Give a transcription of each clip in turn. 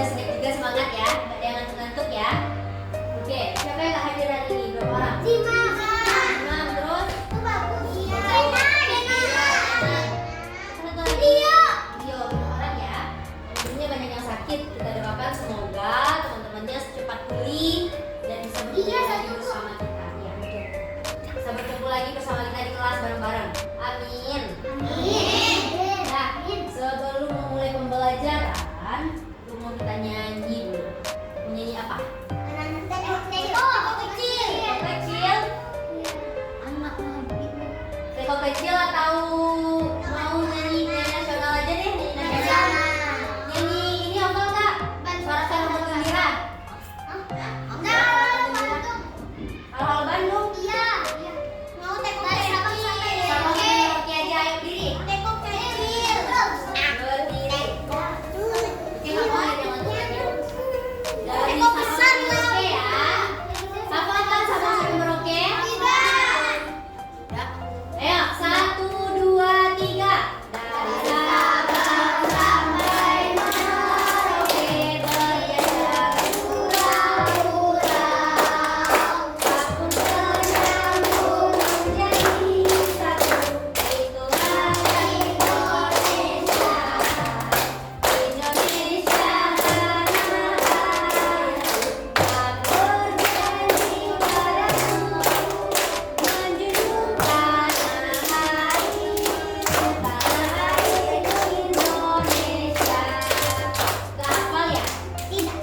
biar juga semangat ya, nggak ada yang ngantuk-ngantuk ya. Oke, siapa yang nggak hadir hari ini? Berapa orang? 5. Terus? Dio, 5 orang ya. Tentunya banyak yang sakit. Kita doakan semoga teman-temannya secepat pulih dan bisa berkumpul lagi bersama kita. Iya, betul. Bisa berkumpul lagi bersama kita di kelas bareng-bareng. Amin. Nah, sebelum memulai pembelajaran, lu mau kita nyanyi dulu. Mau nyanyi apa? Teko kecil atau mau nyanyi nasional aja deh, nyanyi nasional. Nyanyi ini hafal nggak? Suara Sarung Gembira. Hal-hal Bandung. Sama Rocky aja, ayo berdiri. Berdiri. Oke, hafal ya, jangan lupa. Dari Sabang Merauke ya. Hafal kan Sabang Merauke? Ayo, 1, 2, 3. Dari Sabang sampai Merauke berjaya gurau-gurau, pun tercampur menjadi satu. Itulah Indonesia. Indonesia tanah air. Aku berjanji padamu menjunjung tanah air, tanah air Indonesia. Gak hafal ya? Tidak,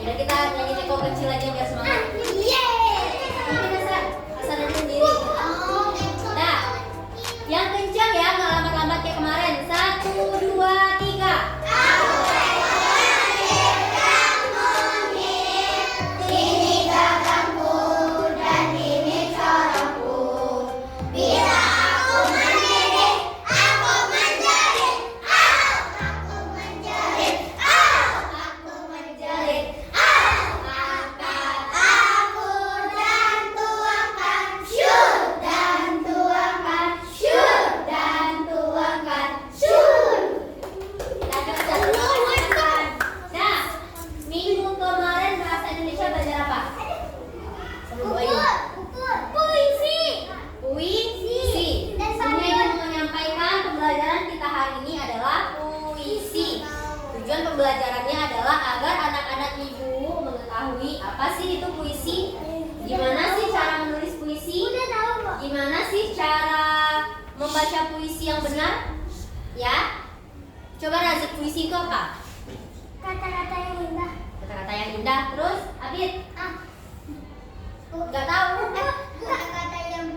kita nyanyi teko kecil aja biar semangat. Mungkin asal aja sendiri. Nah, yang kencang ya, nggak lambat-lambat kayak kemarin. 1, 2, 3. Ini gagangku dan ini corongku. Bila aku menjerit, aku menjerit. Aku menjerit. Aku menjerit. Angkat aku dan tuangkan. Syur dan tuangkan. Syur dan tuangkan. Syur. Nah, minggu kemarin bahasa Indonesia belajar apa? Sebelum ini. Puisi. Sebenarnya yang menyampaikan pembelajaran kita hari ini adalah puisi. Tujuan pembelajarannya adalah agar anak-anak ibu mengetahui apa sih itu puisi, gimana sih cara menulis puisi, gimana sih cara membaca puisi yang benar, ya. Coba Razik, puisi itu apa? Kata-kata yang indah. Kata-kata yang indah. Terus, Abid? Gak tahu. Kata-kata yang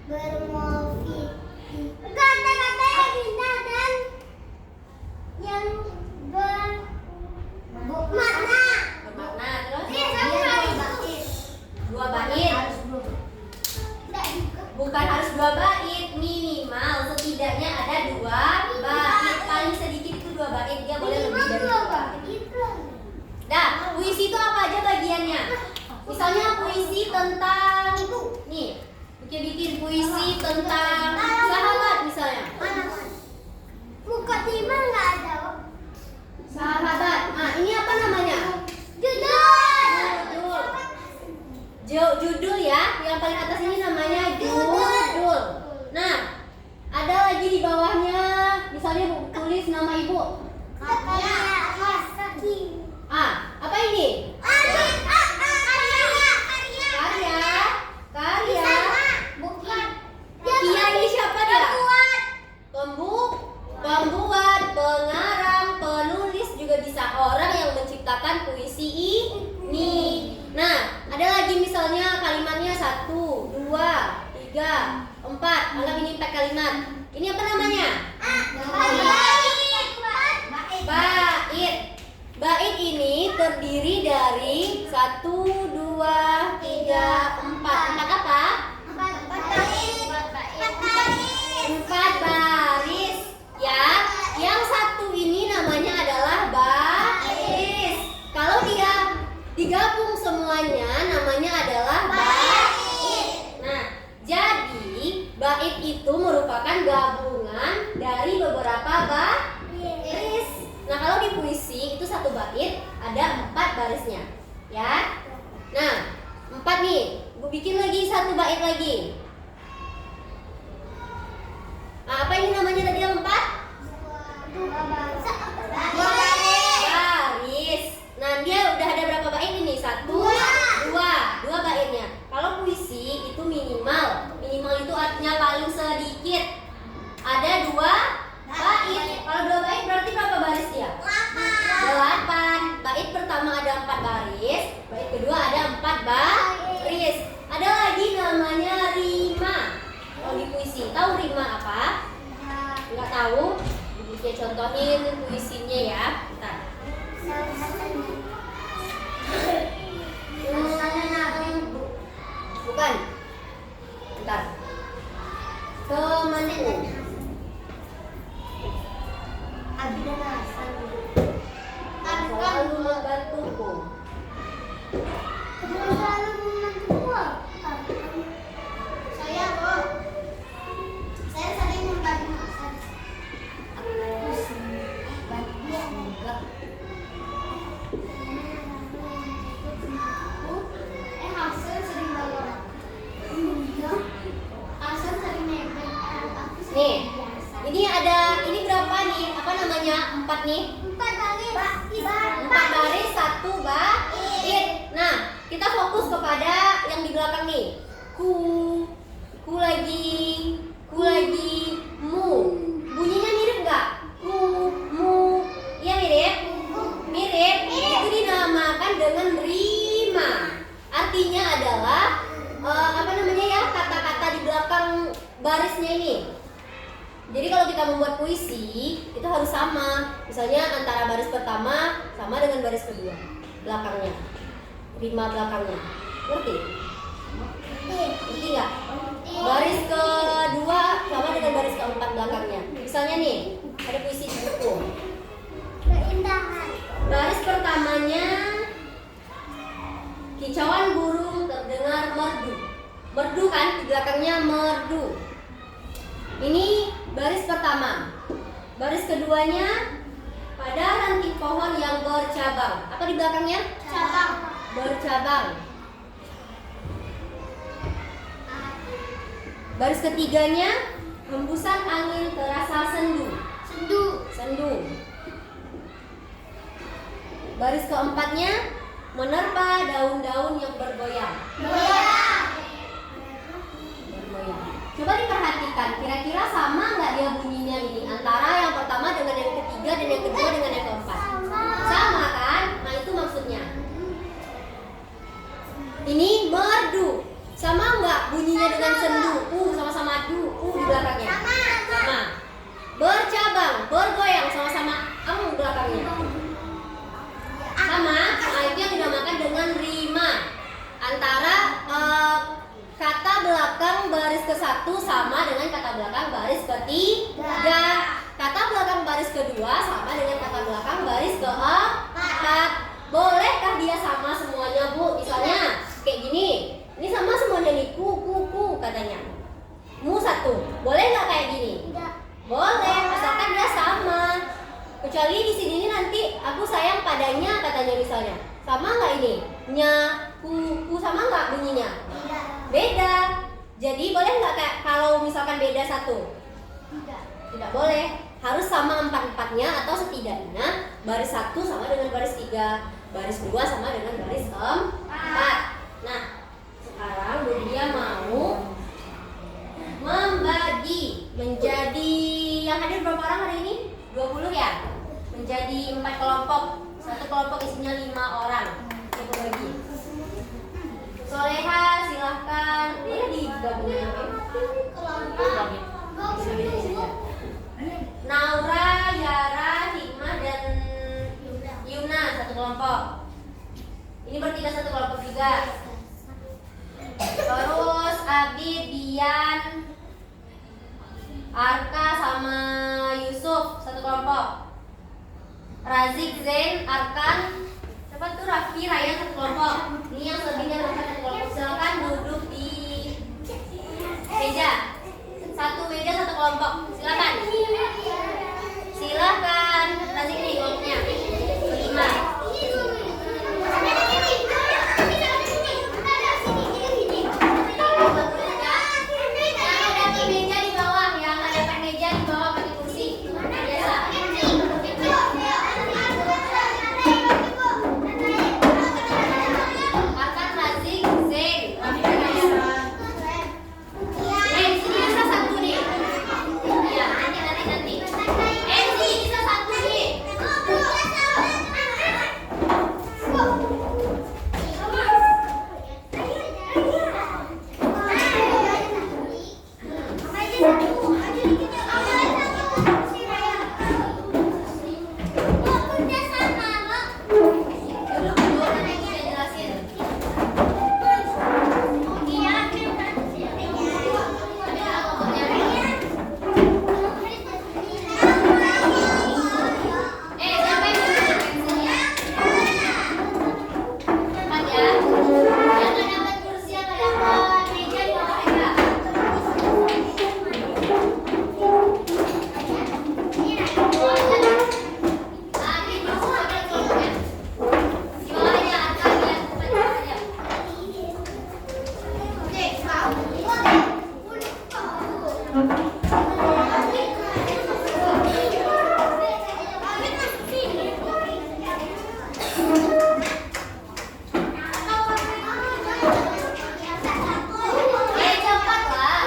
bermotif. Kata-kata yang indah dan yang bermakna. Bermakna. Terus? Dua 2 bait. Bukan harus 2 bait, minimal setidaknya ada 2 bait. Paling sedikit itu 2 bait, dia boleh lebih dari 2 bait. Nah, puisi itu apa aja bagiannya? Misalnya puisi tentang nih, bikin puisi tentang sahabat misalnya. Buka tiba nggak ada. Sahabat. Nah, ini apa namanya? Judul ya. Yang paling atas ini namanya judul. Nah, ada lagi di bawahnya, misalnya tulis nama ibu. Apa ini? Karya. Dia ini siapa dia? Pembuat, pengarang, penulis juga bisa, orang yang menciptakan puisi ini. Nah, ada lagi misalnya kalimatnya 1, 2, 3, 4. Anggap ini 4 kalimat. Ini apa namanya? Bait. Bait ini terdiri dari 1, 2, 3, 4. 4 apa? 4 baris. Ya, yang satu ini namanya adalah baris. Kalau dia digabung semuanya namanya adalah bait. Nah, jadi bait itu merupakan gabungan dari beberapa baris. Nah, kalau di puisi itu satu bait ada 4 barisnya, ya. Nah, 4 nih. Ibu bikin lagi satu bait lagi. Nah, apa ini namanya tadi yang 4? Baris. Nah, dia udah ada berapa bait ini? 1, 2 baitnya. Kalau puisi itu minimal itu artinya paling sedikit ada 2 bait. Kalau 2 bait berarti berapa baris dia? 8. Bait pertama ada 4 baris, bait kedua ada 4 baris. Ada lagi namanya rima. Kalau di puisi, tahu rima apa? Enggak tahu? Ibu contohin puisinya ya. Bentar. Bukan. Bentar. Temanku. Selalu membantuku. Saya sering membantu Hasan. Hasan sering bantu. Hasan sering nebeng. Nih, ini berapa nih? Apa namanya? 4 nih? 4 baris. 4 baris, 1 bait. Nah, kita fokus kepada yang di belakang nih. Ku lagi, mu. Bunyinya mirip nggak? Ku, mu. Iya mirip? Mirip. Itu dinamakan dengan rima. Artinya adalah apa namanya ya? Kata-kata di belakang barisnya ini. Jadi kalau kita membuat puisi itu harus sama. Misalnya antara baris pertama sama dengan baris kedua belakangnya, rima belakangnya. Ngerti? Ngerti nggak? Baris kedua sama dengan baris keempat belakangnya. Misalnya nih ada puisi di buku. Keindahan. Baris pertamanya kicauan burung terdengar merdu. Merdu kan di belakangnya merdu. Ini baris pertama. Baris keduanya pada ranting pohon yang bercabang. Apa di belakangnya? Cabang. Bercabang. Baris ketiganya hembusan angin terasa sendu. Sendu. Baris keempatnya menerpa daun-daun yang bergoyang. Bergoyang. Coba diperhatikan, kira-kira sama nggak dia bunyinya ini antara yang pertama dengan yang ketiga dan yang kedua dengan yang keempat? Sama kan? Nah itu maksudnya. Ini merdu, sama nggak bunyinya dengan sendu? Sama-sama du, di belakangnya. Sama. Bercabang, bergoyang, sama-sama di belakangnya. Sama. Nah itu yang dinamakan dengan rima antara kata belakang baris ke-1 sama dengan kata belakang baris ketiga. Kata belakang baris kedua sama dengan kata belakang baris keempat. Bolehkah dia sama semuanya, Bu? Misalnya kayak gini. Ini sama semuanya nih, ku katanya. Mu 1. Boleh nggak kayak gini? Boleh, asalkan dia sama. Kecuali di sini nih nanti aku sayang padanya katanya misalnya. Sama nggak ini? Nya, ku sama nggak bunyinya? Beda. Jadi boleh nggak kayak kalau misalkan beda 1? Tidak boleh. Harus sama 4-4-nya atau setidaknya baris 1 sama dengan baris 3, baris 2 sama dengan baris 4. Nah, sekarang Budia mau membagi menjadi yang hadir berapa orang hari ini? 20 ya? Menjadi 4 kelompok. Satu kelompok isinya 5 orang. Kita bagi. Soleha silahkan. Boleh digabungin Naura, Yara, Hikmah dan Yuna satu kelompok. Ini bertiga satu kelompok juga. Terus Abid, Dian, Arka sama Yusuf satu kelompok. Razik, Zain, Arkan, siapa tuh Raffi, Ryan satu kelompok. Ini yang selebihnya satu kelompok. Silakan duduk di meja. Satu meja satu kelompok. Silakan. Silakan. Razik nih kelompoknya. 5. Cepatlah.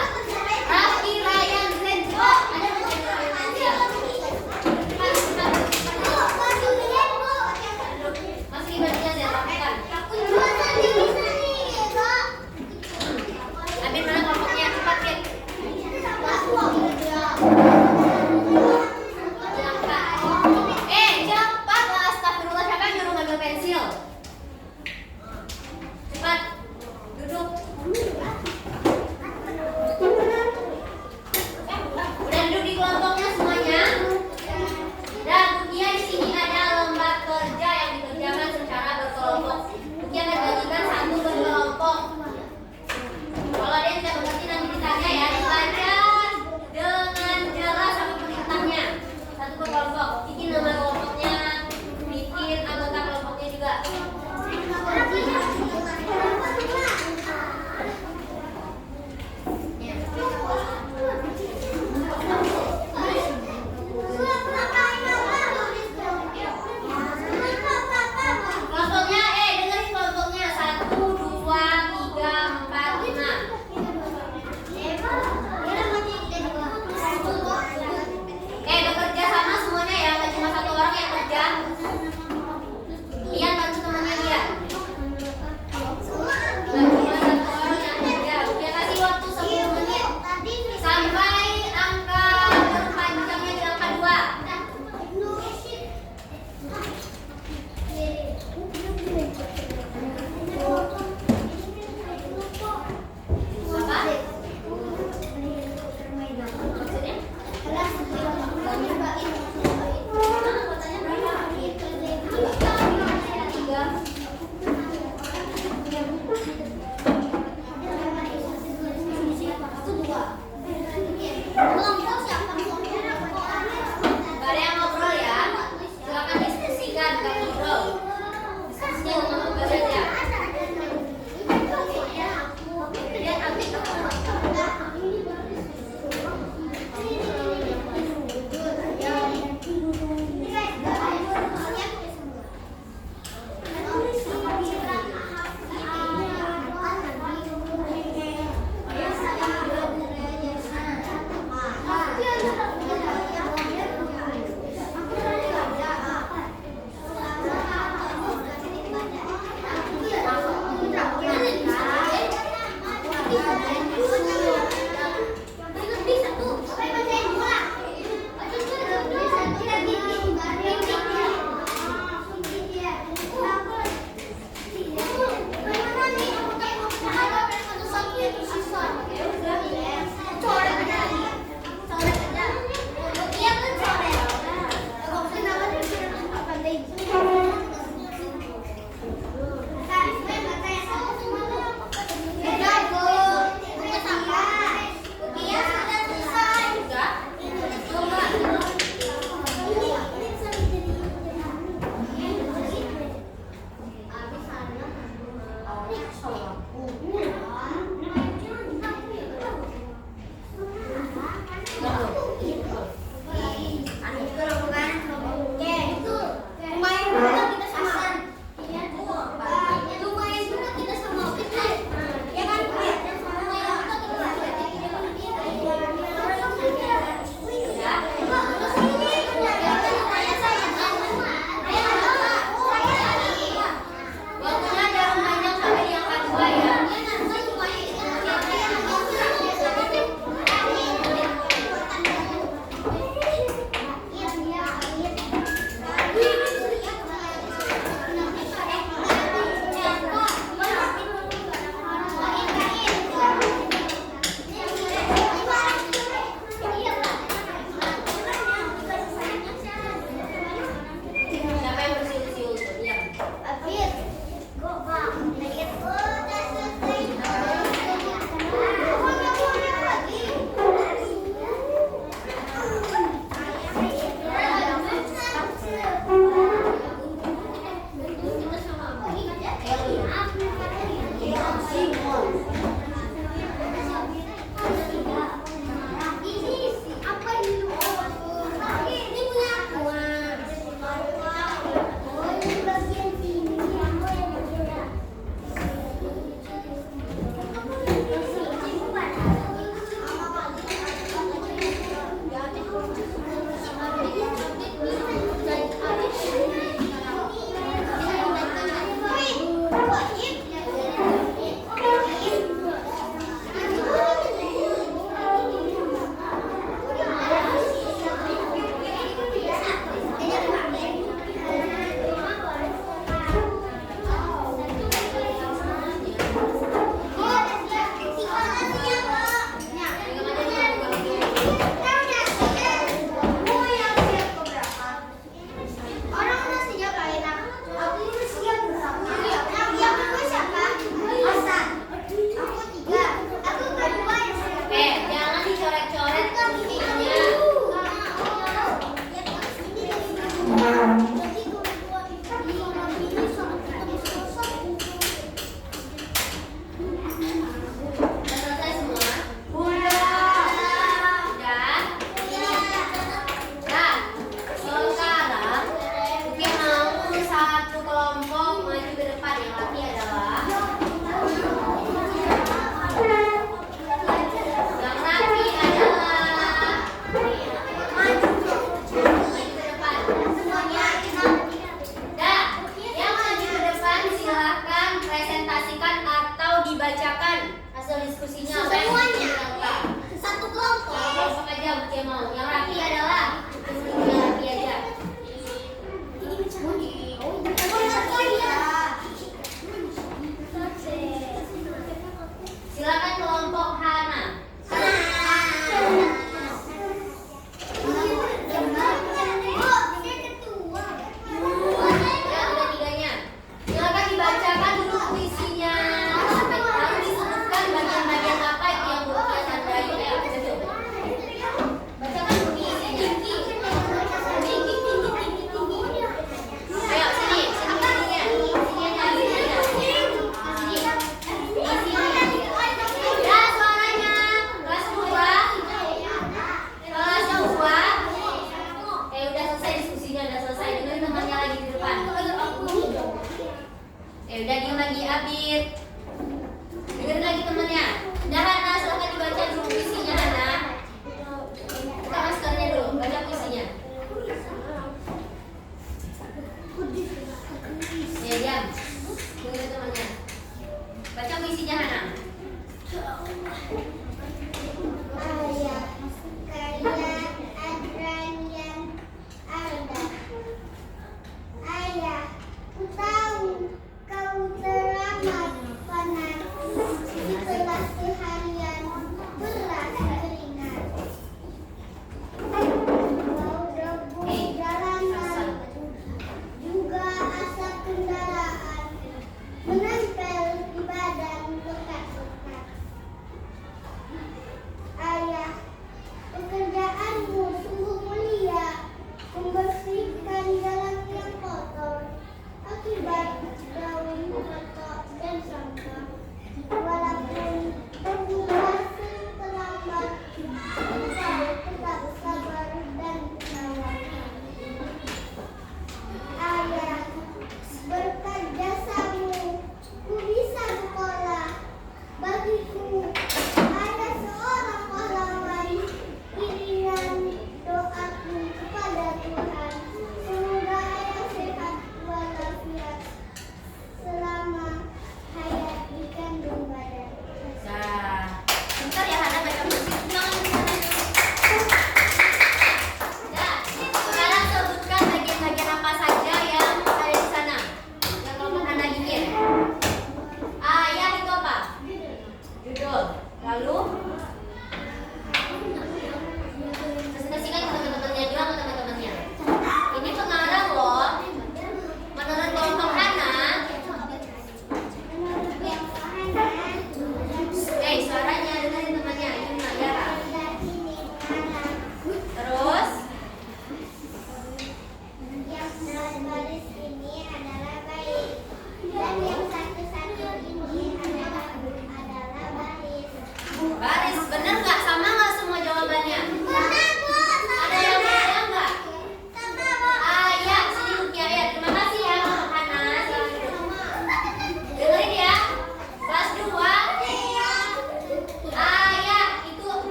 Raffi, Ryan, Zen, cepat. Ada masih bagian ya, lakukan. Ambil mana kelompoknya, cepat Ken. Cepatlah, astagfirullah, siapa yang nyuruh ngambil pensil? diskusinya. Semuanya. Satu kelompok. Kelompok aja dia mau. Yang rapi adalah yang rapi aja. Silakan kelompok Hana. Ya, udah tiganya. Silakan dibacakan dulu puisinya. Lalu disebutkan bagian-bagian apa itu yang buatnya tandai. Bacakan puisinya. Ayo sini, puisinya. Puisinya cari puisinya. Ya, suaranya. Kelas 2. Kelas 2. Udah selesai diskusinya, udah selesai. Dengerin temannya lagi di depan. Udah diam lagi, Abid. Dengerin lagi temannya. Udah Hana, silahkan dibaca dulu puisinya Hana. Kita maskernya dulu, baca puisinya. Ya, diam. Dengerin temannya. Baca puisinya Hana. Ayah, kalian adalah yang ada. Ayah, ku tahu kau teramat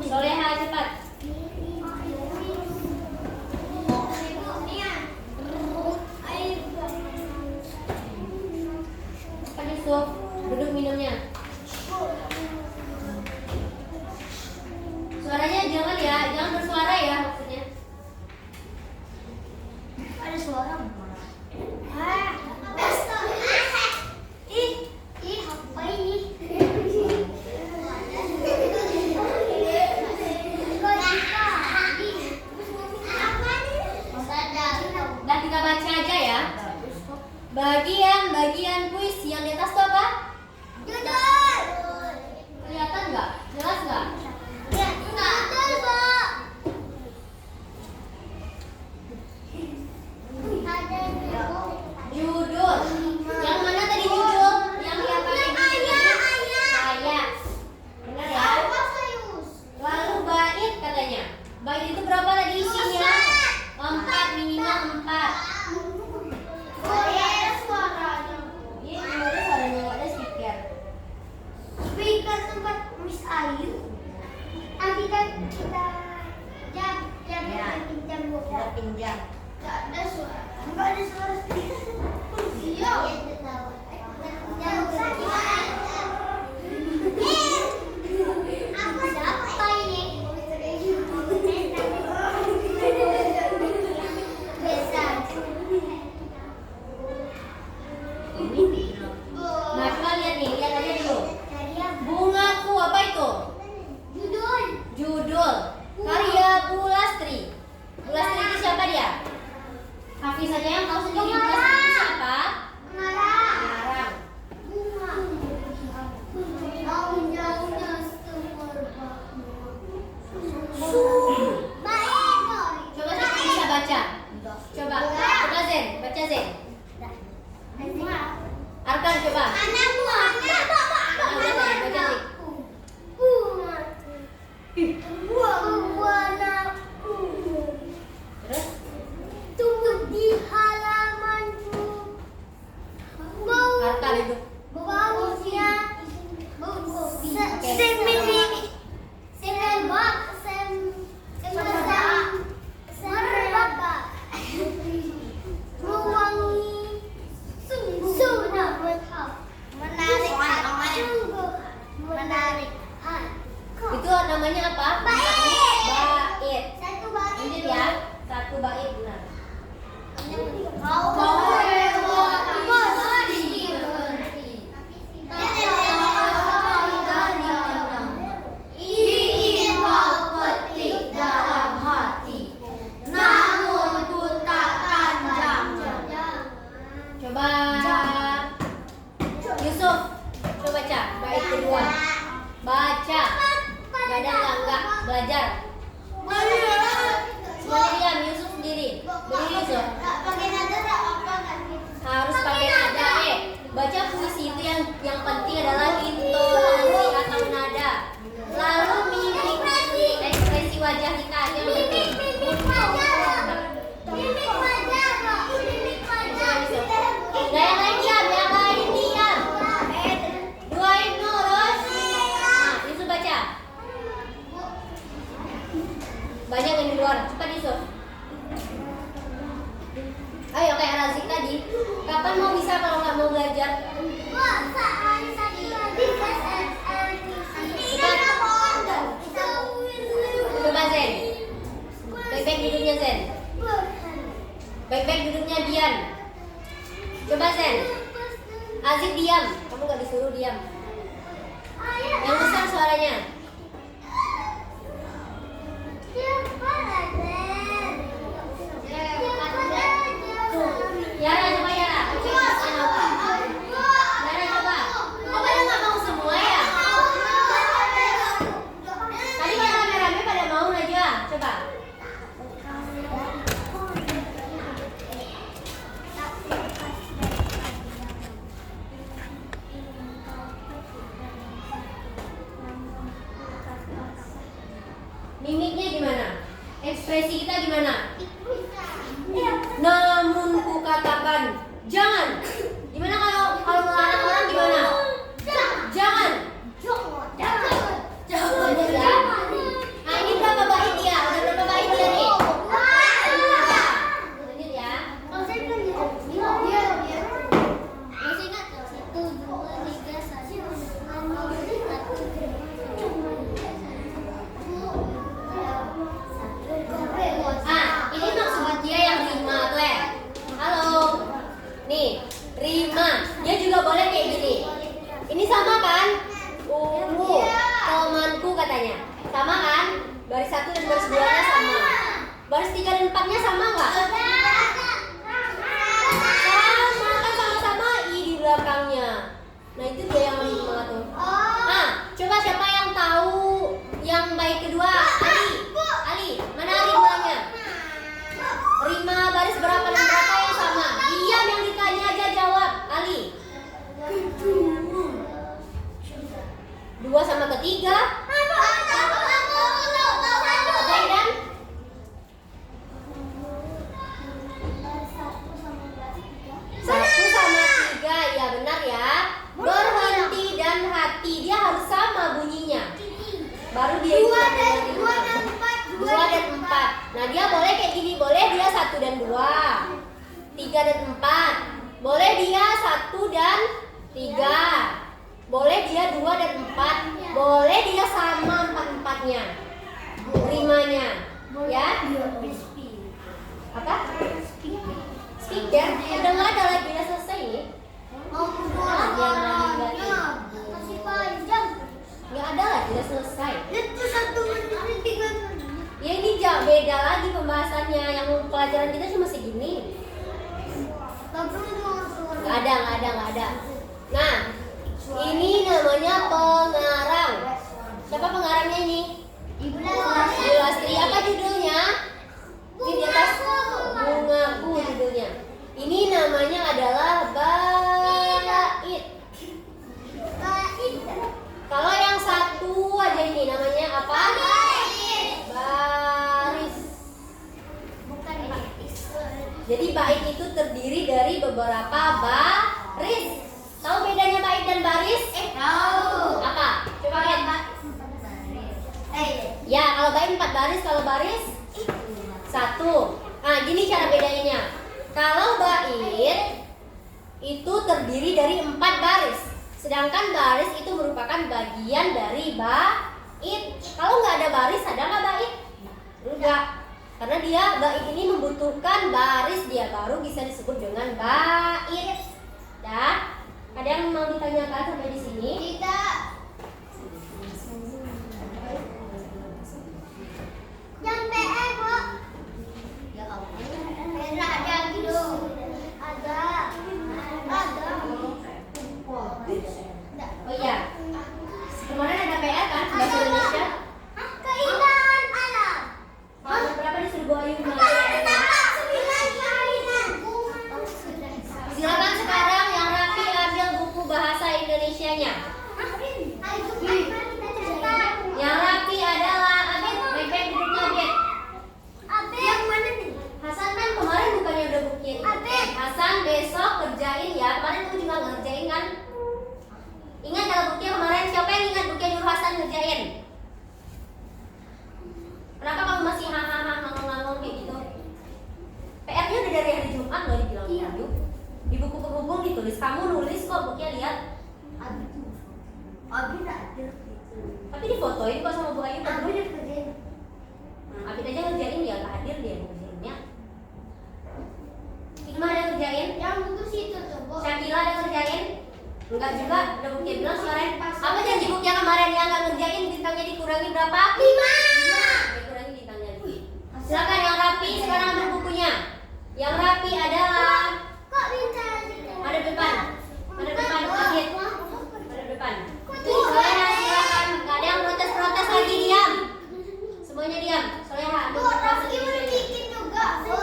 Soleha cepat. Cepat Yusuf, duduk minumnya. Suaranya jangan ya, jangan bersuara ya maksudnya. Ada suara. Apa ini? Nah, kita baca aja ya. Bagian puisi yang di atas itu apa? Judul. Kelihatan nggak? Jelas nggak? Ya, judul, Pak. Judul. Yang mana tadi judul? Yang pakai Ayah. ayat. Benar ya? Apa sayus? Lalu bait katanya. Bait itu berapa tadi isinya? 4, minimal 4. Ada suaranya. Ini ada suaranya, nggak ada speaker. Speaker tempat Miss Ayu. Nanti kan kita jam Ya. pinjam Kita buku. pinjam. Nggak ada suara. Nggak ada suara speaker. Iya. Jangan usah Aku siapa ini? Nah, coba lihat nih, lihat aja dulu. Bungaku apa itu? Judul. Karya Bu Lastri. Bu Lastri itu siapa dia? Hafiz saja yang tahu sendiri Bu Lastri itu siapa? Sekarang. Coba siapa yang bisa baca? Coba Zen, baca Zen. Arkan coba. Terus Tumbuh di halamanku. Arkan itu. Baunya menarik. Itu namanya apa? Bait. Bait. Satu bait. Lanjut ya. Satu bait benar. Ingin kau petik dalam hati, namun ku takkan jam. Coba Yusuf, coba baca bait kedua. Baca. Gak ada enggak belajar. Semuanya diam, Yusuf sendiri. Berdiri Yusuf. Pakai nada apa kan? Harus pakai nada. Baca puisi itu yang penting adalah intonasi atau nada. Lalu mimik ekspresi wajah kita yang penting. Nah, yang lain diam, yang lain diam. Duain nurus. Nah, Yusuf baca. Banyak yang di luar. Cepat Yusuf. Ayo kayak Razik tadi. Kapan mau bisa kalau nggak mau belajar? Coba Zen. Baik-baik duduknya Zen. Baik-baik duduknya Dian. Coba Zen. Azik diam. Kamu nggak disuruh diam. Yang besar suaranya. Yara coba Yara. Yara coba. Kok pada nggak mau semua ya? Tadi pada rame-rame pada mau aja. Coba. Mimiknya gimana? Ekspresi kita gimana? Namun ku katakan jangan. Gimana kalau melarang orang gimana? Jangan. katanya? Sama kan? Baris 1 dan baris 2-nya sama. Baris 3 dan 4-nya sama nggak? Sama kan, sama-sama I di belakangnya. Nah itu dia yang lima tuh. Nah, coba siapa yang tahu yang bait kedua? Ali, mana rimanya? Rima baris berapa dan berapa yang sama? Diam, yang ditanya aja jawab. Ali. 2 sama ketiga. Zaidan? 1 sama 3, ya benar ya. Berhenti dan hati dia harus sama bunyinya. Baru dia 2 dan 4. 2 dan 4. Nah dia boleh kayak gini, boleh dia 1 dan 2, 3 dan 4. Boleh dia 1 dan 3. Boleh dia 2 dan 4. Boleh dia sama 4-4-nya. Rimanya. Ya? Apa? Speaker? Udah nggak ada lagi, udah selesai nih. Masih panjang. Nggak ada lagi, udah selesai. Itu 1 menit 3 menit. Ya ini jauh beda lagi pembahasannya. Yang pelajaran kita cuma segini. Nggak ada. Nah, ini namanya pengarang. Siapa pengarangnya ini? Ibu Lastri. Apa judulnya? Ini di atas Bungaku judulnya. Ini namanya adalah bait. Kalau yang satu aja ini namanya apa? Baris. Bukan Jadi bait itu terdiri dari beberapa baris. Tahu bedanya bait dan baris? tahu. Apa? Coba lihat. Ya, kalau bait 4 baris, kalau baris 1. Nah, gini cara bedanya. Kalau bait itu terdiri dari 4 baris, sedangkan baris itu merupakan bagian dari bait. Kalau nggak ada baris, ada nggak bait? Enggak. Karena dia bait ini membutuhkan baris, dia baru bisa disebut dengan bait. Ya. Ada yang mau ditanyakan sampai di sini? Tidak. Yang PR, Bu. Ya Allah. Merah ada gitu. Ada. Oh iya. Kemarin ada PR kan bahasa Indonesia? Keindahan alam. Halaman berapa disuruh Bu Ayu? Silakan sekarang yang rapi ambil buku bahasa Indonesianya. Yang rapi adalah Abid. Baik-baik duduknya Abid. Yang mana nih? Hasan kan kemarin bukannya udah bukin. Abid. Hasan besok kerjain ya. Kemarin kamu juga ngerjain kan? Ingat kalau buknya kemarin, siapa yang ingat buknya nyuruh Hasan ngerjain? Kenapa kamu masih hahaha ngomong-ngomong kayak gitu? PR-nya udah dari hari Jumat loh dibilang Ayu. Di buku penghubung ditulis, kamu nulis kok, buknya lihat. Abi ada. Tapi difotoin kok sama Bu Ayu. Abi udah kerjain. Abid aja ngerjain, dia nggak hadir, dia ngerjainnya. Hikmah ada ngerjain? Yang buku situ tuh, Bu. Syakila ada ngerjain? Enggak juga, udah buknya bilang kemarin. Apa janji buknya kemarin yang nggak ngerjain, bintangnya dikurangi berapa? 5. Dikurangi bintangnya dulu. Silakan yang rapi, sekarang ambil bukunya. Yang rapi adalah Kok bintang? ada depan. Ada depan, Abid. Ada depan. Tuh. Soleha silakan, nggak ada yang protes-protes lagi, diam. Semuanya diam. Soleha, Bu, ambil buku bahasa Rafki mau Indonesia. bikin juga, Bu.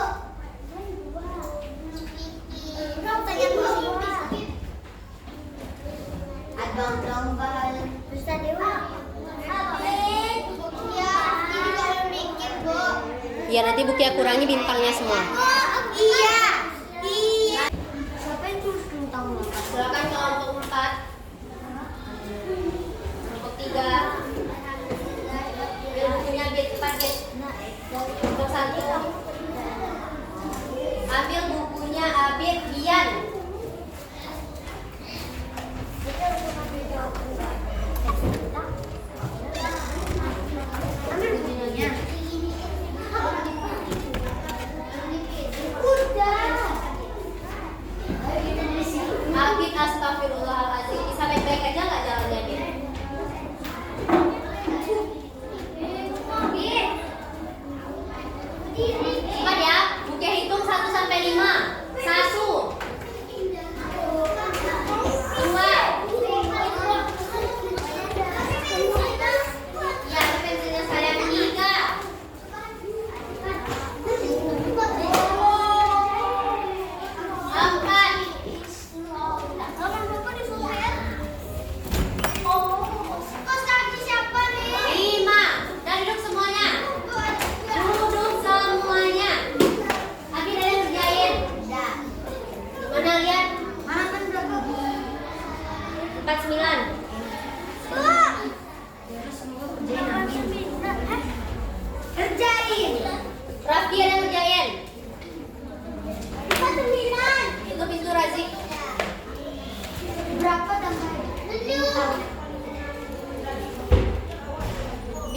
Bro, tanya dulu. Abang bahan Ustaz Dewa. Abid. Ya, ini juga mau bikin, Bu. Iya, nanti buknya kurangi bintangnya semua. Iya. Iya. Siapa yang tulis tentang makan? Silakan kelompok 4. Kelompok 3. Ambil bukunya Abid, cepat Abid. Kelompok 1. Ambil bukunya Abid, Bian. Abid, astagfirullahaladzim. Bisa baik-baik aja nggak jalannya, Abid?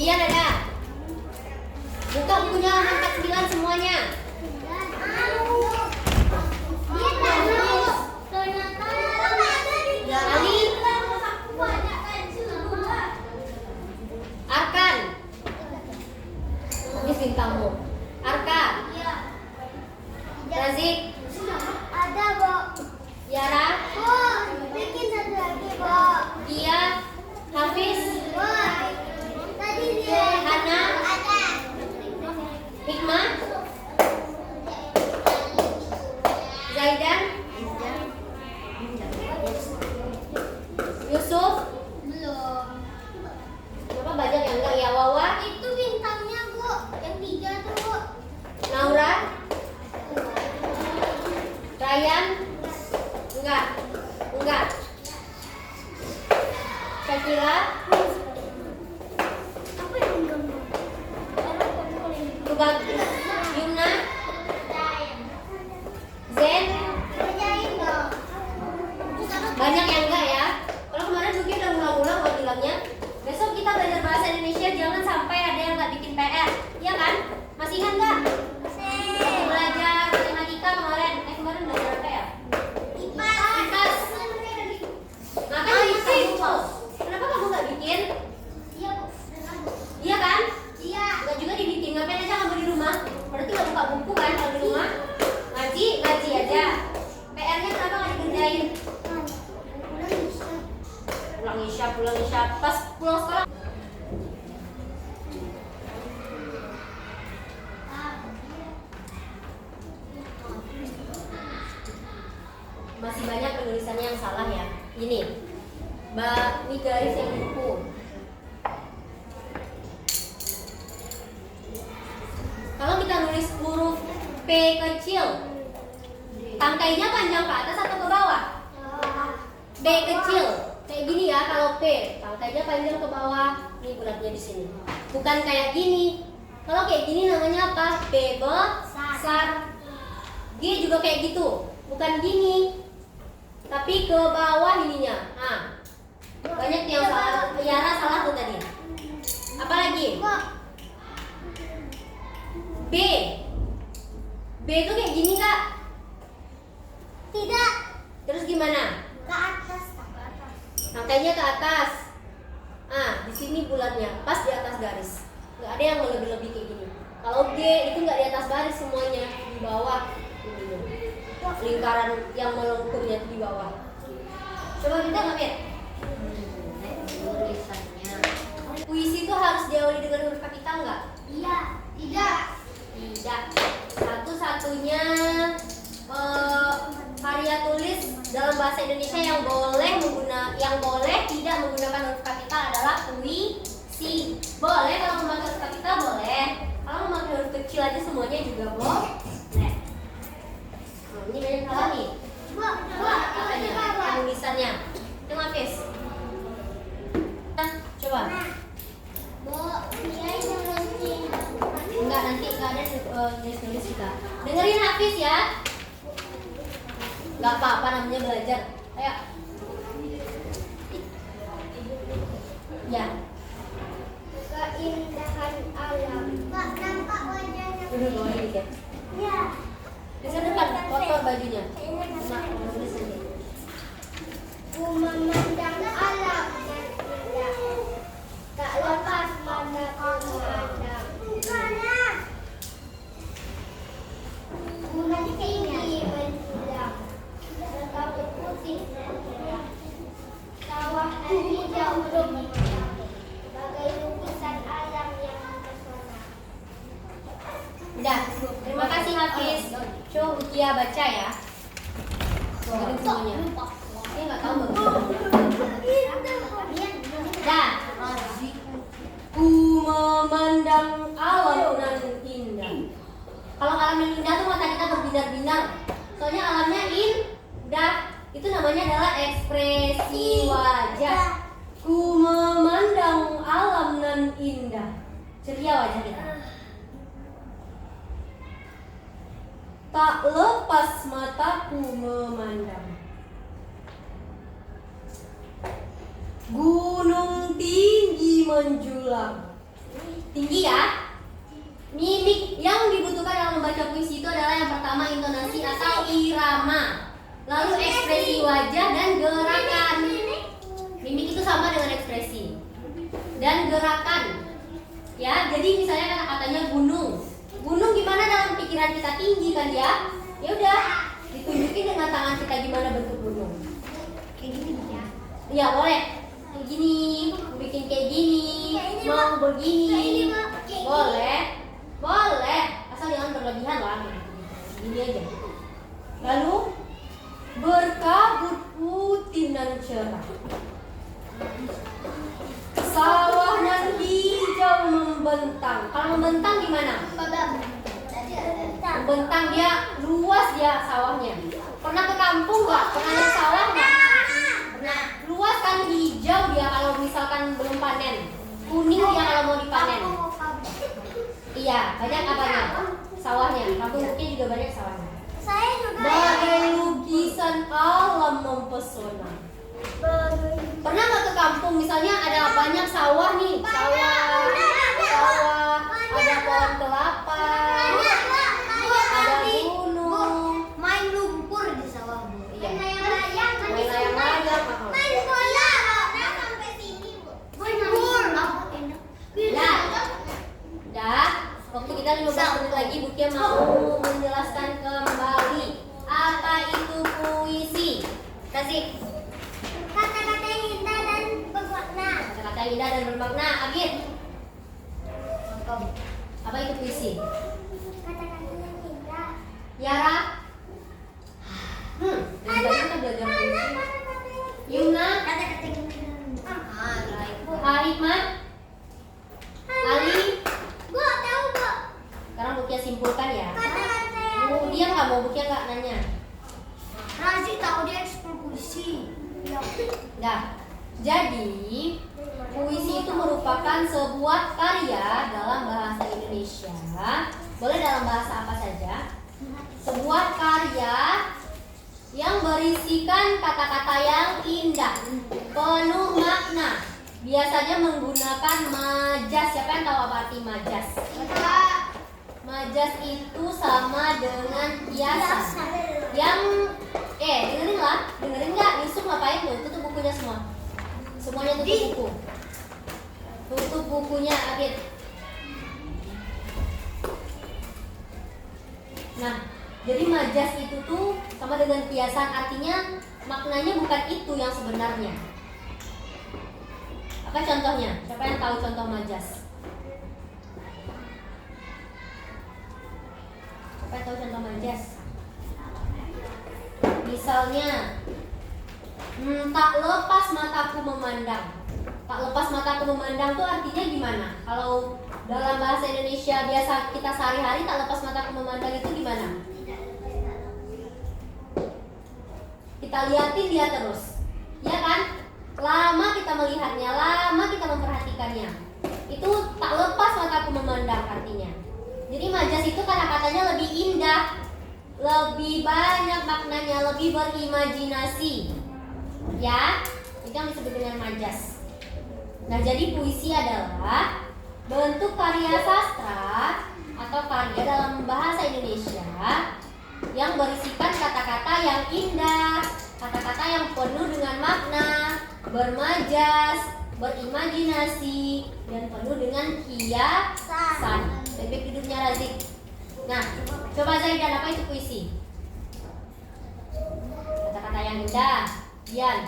Iya, Dada. Buka bukunya halaman 49 semuanya. Ali. Arkan. Ini bintangmu. Arka. Razik. Ada, Bu. Yara. Bu, bikin satu lagi, Bu. Dia. Hafiz. Bu, tadi dia Hana. ada. Hikmah. Zaidan. Yusuf. Belum. Kenapa banyak yang enggak ya? Wawa. Itu bintangnya, Bu. Yang 3 tuh, Bu. Naura. Ryan. Enggak. Enggak. Shakira. Apa yang gambar? Tukang Yumna. Zen. Kerjain dong. Banyak yang enggak ya. Kalau kemarin Duki udah ngulang-ngulang kok bilangnya. Besok kita belajar bahasa Indonesia, jangan sampai ada yang nggak bikin PR. Iya kan? Masih ingat nggak? Waktu belajar matematika kemarin. Kemarin belajar apa ya? IPAS. Makanya bikin. Kenapa kamu nggak bikin? Iya, Bu. Iya kan? Iya. Nggak juga dibikin. Ngapain aja kamu di rumah? Berarti nggak buka buku kan kalau di rumah? Ngaji aja. PR-nya kenapa nggak dikerjain? Pulang isya. Pas pulang sekolah. Masih banyak penulisannya yang salah ya. Ini, ini garis yang di buku. Kalau kita nulis huruf P kecil, tangkainya panjang ke atas atau ke bawah? B kecil, kayak gini ya. Kalau P, tangkainya panjang ke bawah. Ini bulatnya di sini. Bukan kayak gini. Kalau kayak gini namanya apa? P besar. G juga kayak gitu. Bukan gini, tapi ke bawah ininya. Nah, banyak yang salah. Yara salah tuh tadi. Apa lagi? B. B itu kayak gini Kak? Tidak. Terus gimana? Ke atas. Tangkainya ke atas. Di sini bulatnya pas di atas garis. Nggak ada yang lebih-lebih kayak gini. Kalau G itu nggak di atas garis semuanya, di bawah. Ini lingkaran yang melengkungnya itu di bawah. Coba kita ngambil. Tulisannya. Puisi itu harus diawali dengan huruf kapital nggak? Iya. Tidak. Tidak. Satu-satunya karya tulis dalam bahasa Indonesia yang boleh tidak menggunakan huruf kapital adalah puisi. Boleh kalau memakai huruf kapital boleh. Kalau memakai huruf kecil aja semuanya juga boleh. Ini banyak salah nih. Tulisannya. Itu Hafiz. Coba. Enggak, nanti enggak ada tulis kita. Dengerin Hafiz ya. Enggak apa-apa, namanya belajar. Ayo. Ya. Keindahan alam. Pak, nampak wajahnya. Duduk boleh dikit. Iya. Di sana depan, kotor bajunya. Nah, nulis sendiri. Ku memandang alam yang indah, tak lepas mata ku memandang. Gunung tinggi menjulang, berkabut putih menjulang, sawah hijau berminyak, bagai lukisan alam yang mempesona. Udah, terima kasih Hafiz. Coba Ukia baca ya. Dengerin semuanya. Ini nggak tahu Dah. Ku memandang alam nan indah. Kalau alam yang indah tuh mata kita berbinar-binar. Soalnya alamnya indah. Itu namanya adalah ekspresi wajah. Ku memandang alam nan indah. Ceria wajah kita. Tak lepas mataku memandang. Gunung tinggi menjulang, tinggi ya. Mimik yang dibutuhkan dalam membaca puisi itu adalah yang pertama intonasi atau irama, lalu ekspresi wajah dan gerakan. Mimik itu sama dengan ekspresi dan gerakan. Ya, jadi misalnya kata-katanya gunung. Gunung gimana dalam pikiran kita, tinggi kan ya? Ya udah, ditunjukin dengan tangan kita gimana bentuk gunung. Kayak gini ya. Ya boleh. Kayak gini, bikin kayak gini, mau begini. Boleh. Boleh, asal jangan berlebihan lah. Gini aja. Lalu berkabut putih dan cerah. Sawah nan hijau membentang. Kalau membentang gimana? Membentang, dia luas ya sawahnya. Pernah ke kampung nggak? Pernah lihat sawah nggak? Pernah. Luas kan, hijau dia kalau misalkan belum panen. Kuning dia kalau mau dipanen. Iya, banyak apanya? Sawahnya. Kampung Bukit juga banyak sawahnya. Saya juga. Bagai lukisan alam mempesona. Pernah nggak ke kampung? Misalnya ada banyak sawah nih, sawah, ada pohon kelapa, ada gunung. Main lumpur di sawah, Bu. Iya. Main layang-layang. Main layang-layang. Main bola. Nah, sampai sini, Bu. Main bola. Dah. Dah. Waktu kita 15 menit lagi, Bu Kia mau menjelaskan kembali apa itu puisi. Kasih. Kata-kata yang indah dan bermakna. Kata-kata yang indah dan bermakna. Agit. Apa itu puisi? Kata-kata yang indah. Yara. Dari tadi kita belajar puisi. Yuna. Kata-kata yang indah. Hikmat. Ali. Bu, tahu, Bu. Sekarang Bukia simpulkan ya. Kata-kata yang Dia nggak mau, Bukia nggak nanya. Razi tahu dia ekspor puisi. Nah, jadi puisi itu merupakan sebuah karya dalam bahasa Indonesia. Boleh dalam bahasa apa saja. Sebuah karya yang berisikan kata-kata yang indah, penuh makna. Biasanya menggunakan majas. Siapa yang tahu apa arti majas? Majas itu sama dengan kiasan. Yang dengerin nggak? Yusuf ngapain tuh? Tutup bukunya semua. Semuanya tutup buku. Tutup bukunya, Adit. Nah, jadi majas itu tuh sama dengan kiasan, artinya maknanya bukan itu yang sebenarnya. Apa contohnya? Siapa yang tahu contoh majas? Siapa yang tahu contoh majas? Misalnya, tak lepas mataku memandang. Tak lepas mataku memandang tuh artinya gimana? Kalau dalam bahasa Indonesia biasa kita sehari-hari, tak lepas mataku memandang itu gimana? Kita liatin dia terus, ya kan? Lama kita melihatnya, lama kita memperhatikannya. Itu tak lepas mataku memandang artinya. Jadi majas itu kata-katanya lebih indah, lebih banyak maknanya, lebih berimajinasi. Ya, itu yang disebut dengan majas. Nah, jadi puisi adalah bentuk karya sastra atau karya dalam bahasa Indonesia yang berisikan kata-kata yang indah, kata-kata yang penuh dengan makna, bermajas, berimajinasi, dan penuh dengan kiasan. Bebek hidupnya Razik. Nah, coba Zaidan, apa itu puisi? Kata-kata yang indah, Dian.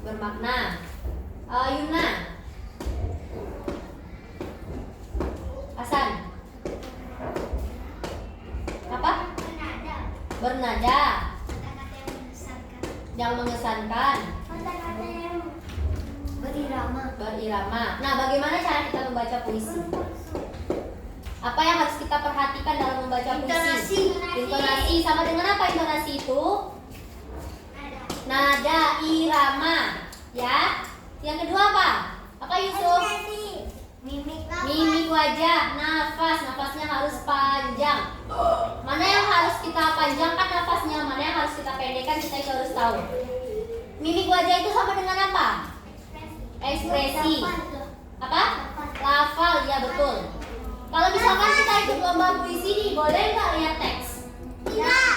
Bermakna. Yuna. Hasan. Apa? Bernada. Yang mengesankan. Kata-kata yang berirama. Nah, bagaimana cara kita membaca puisi? Apa yang harus kita perhatikan dalam membaca puisi? Intonasi. Sama dengan apa intonasi itu? Nada, irama. Ya. Yang kedua apa? Apa Yusuf? Mimik wajah, nafasnya harus panjang. Mana yang harus kita panjangkan nafasnya, mana yang harus kita pendekkan, kita itu harus tahu. Mimik wajah itu sama dengan apa? ekspresi. Apa? Lafal, ya betul. Kalau misalkan kita ikut lomba puisi nih, boleh nggak lihat teks? Tidak.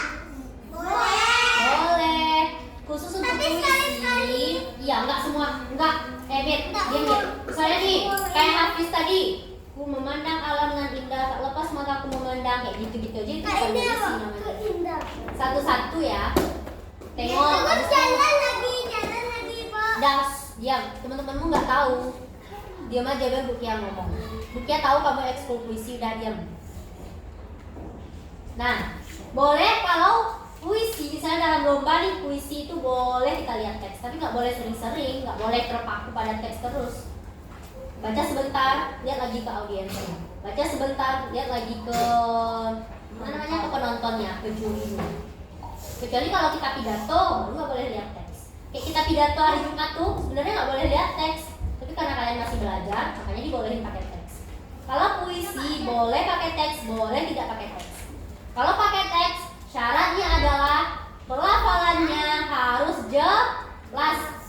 Boleh. Boleh. Khusus untuk puisi. Iya, nggak semua. Nggak. Mit, diam Mit. Misalnya nih, kayak Hafiz tadi. Ku memandang alam dengan indah, tak lepas mataku memandang, kayak gitu-gitu aja itu bukan puisi namanya. Satu-satu ya. Tengok. Jalan lagi, Pak. Das, diam. Teman-temanmu nggak tahu. Diam aja biar Bukia ngomong. Bukia tahu kamu ekskul puisi, udah diam. Nah, boleh kalau puisi, misalnya dalam lomba nih puisi itu boleh kita lihat teks, tapi nggak boleh sering-sering, nggak boleh terpaku pada teks terus. Baca sebentar, lihat lagi ke audiensnya. Baca sebentar, lihat lagi ke mana namanya, ke penontonnya, ke jurinya. Kecuali kalau kita pidato, baru nggak boleh lihat teks. Kayak kita pidato hari Jumat tuh sebenarnya nggak boleh lihat teks, tapi karena kalian masih belajar, makanya dibolehin pakai teks. Kalau puisi boleh pakai teks, boleh tidak pakai teks. Kalau pakai teks, syaratnya adalah pelafalannya harus jelas.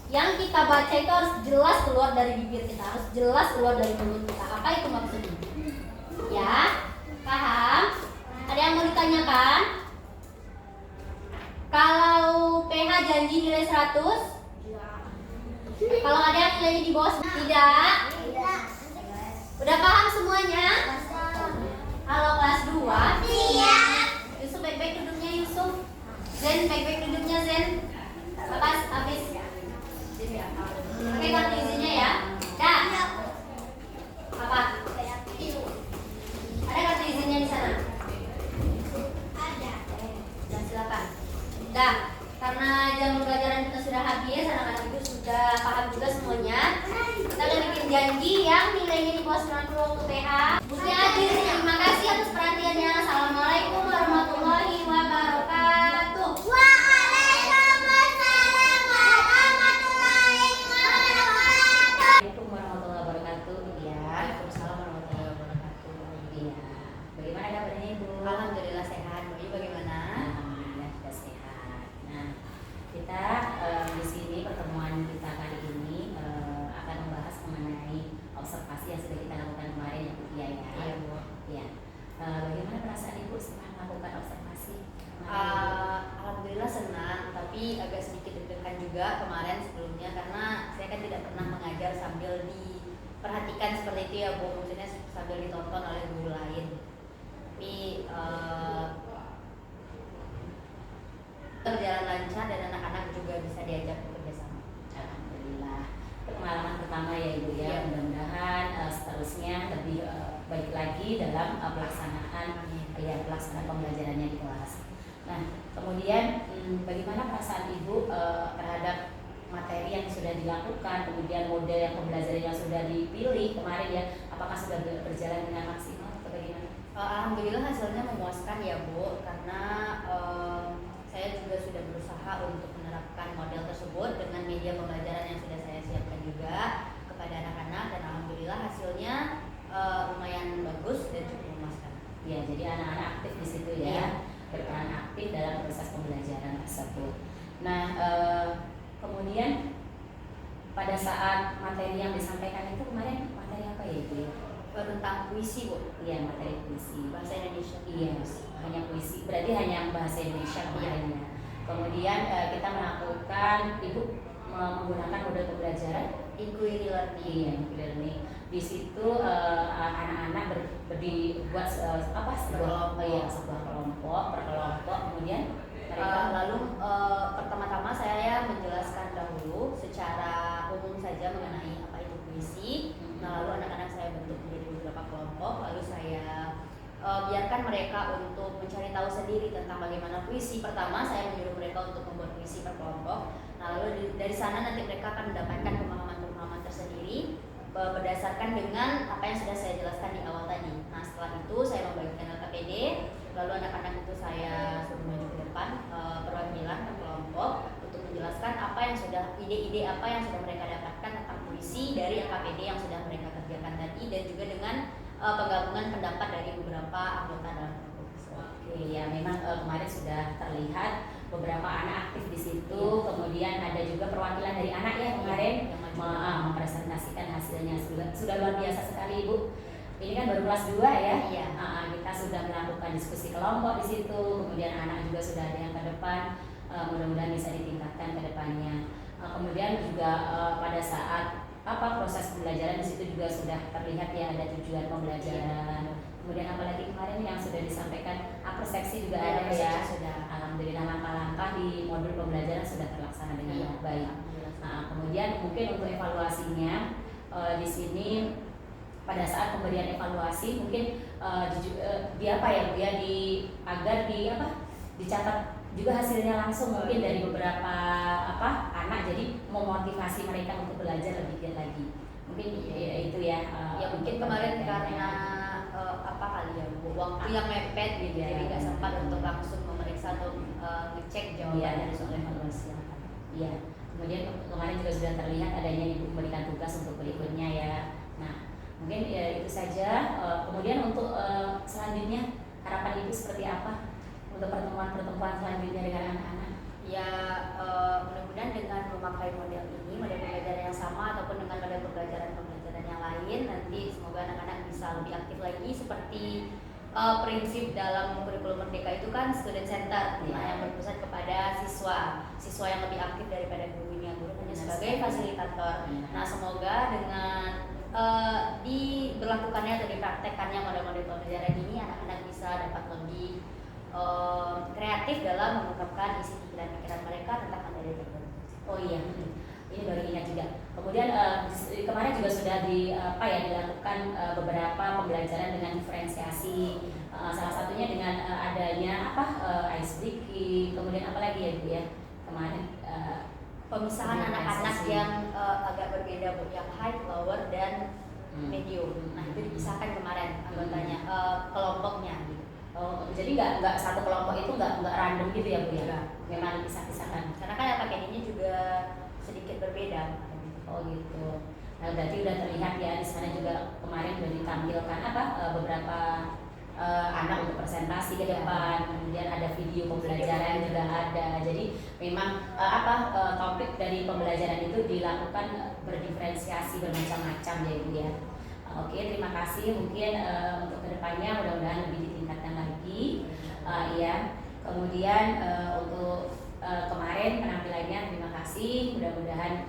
Yang kita baca itu harus jelas keluar dari bibir kita, harus jelas keluar dari mulut kita. Apa itu maksudnya? Ya, paham? Ada yang mau ditanyakan? Kalau PH janji nilai 100? Kalau ada yang nilainya di bawah tidak? Udah paham semuanya? Kalau kelas 2? Iya. Yusuf baik-baik duduknya Yusuf. Zen baik-baik duduknya Zen. Lepas habis. Oke, kartu izinnya ya. Dah. Apa? Ada kartu izinnya di sana? Ada. Ya, silakan. Dah. Karena jam pembelajaran kita sudah habis, anak-anak itu sudah paham juga semuanya. Kita akan bikin janji yang nilainya di bawah 90 waktu PH. Bukia Adil, terima kasih atas perhatiannya. Assalamualaikum warahmatullahi wabarakatuh. Waalaikumsalam warahmatullahi wabarakatuh. Assalamualaikum warahmatullahi wabarakatuh. Ya. Waalaikumsalam warahmatullahi wabarakatuh. Iya. Bagaimana kabarnya Ibu? Alhamdulillah sehat. Bayu bagaimana? Alhamdulillah sudah sehat. Nah, kita di sini pertemuan kita kali ini akan membahas mengenai observasi yang sudah kita lakukan kemarin ya Bu Tia ya. Iya, Bu. Iya. Bagaimana perasaan Ibu setelah melakukan observasi? Alhamdulillah senang, tapi agak sedikit deg-degan juga kemarin sebelumnya karena saya kan tidak pernah mengajar sambil diperhatikan seperti itu ya Bu, maksudnya sambil ditonton oleh guru lain. Tapi berjalan lancar dan anak-anak juga bisa diajak bekerja sama. Alhamdulillah. Pengalaman pertama ya Ibu ya. Iya. Mudah-mudahan seterusnya lebih baik lagi dalam pelaksanaan pelaksanaan pembelajarannya di kelas. Nah, kemudian bagaimana perasaan Ibu terhadap materi yang sudah dilakukan, kemudian model yang pembelajaran yang sudah dipilih kemarin ya, apakah sudah berjalan dengan maksimal atau bagaimana? Alhamdulillah hasilnya memuaskan ya Bu, karena saya juga sudah berusaha untuk menerapkan model tersebut dengan media pembelajaran yang sudah saya siapkan juga kepada anak-anak, dan alhamdulillah hasilnya lumayan bagus dan cukup memuaskan. Ya, jadi anak-anak aktif di situ ya, Iya. berperan aktif dalam proses pembelajaran tersebut. Nah, kemudian pada saat materi yang disampaikan itu kemarin materi apa ya Ibu? Tentang puisi Bu, Iya, materi puisi. bahasa Indonesia. Iya, hanya puisi. Berarti hanya bahasa Indonesia kemarinnya. Kemudian kita melakukan, Ibu menggunakan model pembelajaran Inquiry learning. Iya, learning. Di situ anak-anak berbuat sebuah kelompok per kelompok. Kemudian mereka Lalu pertama-tama saya menjelaskan dahulu secara umum saja mengenai apa itu puisi. Nah, lalu anak-anak saya bentuk menjadi beberapa kelompok, lalu saya biarkan mereka untuk mencari tahu sendiri tentang bagaimana puisi. Pertama saya menyuruh mereka untuk membuat puisi per kelompok. Nah, lalu dari sana nanti mereka akan mendapatkan pemahaman-pemahaman tersendiri berdasarkan dengan apa yang sudah saya jelaskan di awal tadi. Nah, setelah itu saya membagikan LKPD, lalu anak-anak itu saya suruh maju ke depan perwakilan per kelompok untuk menjelaskan apa yang sudah, ide-ide apa yang sudah mereka dapatkan tentang puisi dari LKPD yang sudah mereka kerjakan tadi, dan juga dengan penggabungan pendapat dari beberapa anggota dalam kelompok tersebut. Oke, ya memang kemarin sudah terlihat beberapa anak aktif di situ. Kemudian ada juga perwakilan dari anak ya kemarin Yang maju. mempresentasikan ini kan baru kelas 2 ya. Iya. Kita sudah melakukan diskusi kelompok di situ, kemudian anak juga sudah ada yang ke depan, mudah-mudahan bisa ditingkatkan ke depannya. Kemudian juga pada saat proses pembelajaran di situ juga sudah terlihat ya ada tujuan pembelajaran. Kemudian apalagi kemarin yang sudah disampaikan persepsi juga ada ya. Sudah. Alhamdulillah langkah-langkah di modul pembelajaran sudah terlaksana dengan baik. Kemudian mungkin untuk evaluasinya di sini pada saat pemberian evaluasi mungkin agar dicatat juga hasilnya langsung mungkin dari beberapa anak, jadi memotivasi mereka untuk belajar lebih giat lagi. Mungkin itu ya. Mungkin kemarin karena waktu yang mepet gitu, jadi nggak sempat untuk langsung memeriksa atau ngecek jawaban dari soal evaluasi. Iya. Kemudian kemarin juga sudah terlihat adanya ibu memberikan tugas untuk berikutnya ya. Nah, mungkin itu saja. Kemudian untuk selanjutnya harapan ibu seperti apa untuk pertemuan-pertemuan selanjutnya dengan anak-anak? Ya, mudah-mudahan dengan memakai model ini, model pembelajaran yang sama ataupun dengan model pembelajaran yang lain, nanti semoga anak-anak bisa lebih aktif lagi seperti prinsip dalam kurikulum Merdeka itu kan student center, yang berpusat kepada siswa yang lebih aktif daripada gurunya, hanya sebagai fasilitator. Nah, semoga dengan diberlakukannya atau dipraktekkannya model-model pembelajaran ini, anak-anak bisa dapat lebih kreatif dalam mengungkapkan isi pikiran-pikiran mereka tentang materi tertentu. Oh iya, ini baru ingat juga. Kemudian kemarin juga sudah dilakukan beberapa pembelajaran dengan diferensiasi. Salah satunya dengan adanya ice breaking. Kemudian apa lagi ya Bu ya? Kemarin pemisahan anak-anak yang agak berbeda Bu, yang high, lower dan medium. Nah, itu dipisahkan kemarin anggotanya, kelompoknya gitu. Oh, jadi nggak satu kelompok itu nggak random gitu ya Bu ya? Memang dipisah-pisahkan. Karena kan APKD-nya juga sedikit berbeda. Oh gitu. Nah, berarti udah terlihat ya di sana juga kemarin udah ditampilkan beberapa anak untuk presentasi ke depan. Kemudian ada video pembelajaran juga ada. Jadi memang topik dari pembelajaran itu dilakukan berdiferensiasi bermacam-macam ya Ibu ya. Oke, terima kasih. Mungkin untuk kedepannya mudah-mudahan lebih ditingkatkan lagi. Ya. Kemudian untuk kemarin penampilannya terima kasih. Mudah-mudahan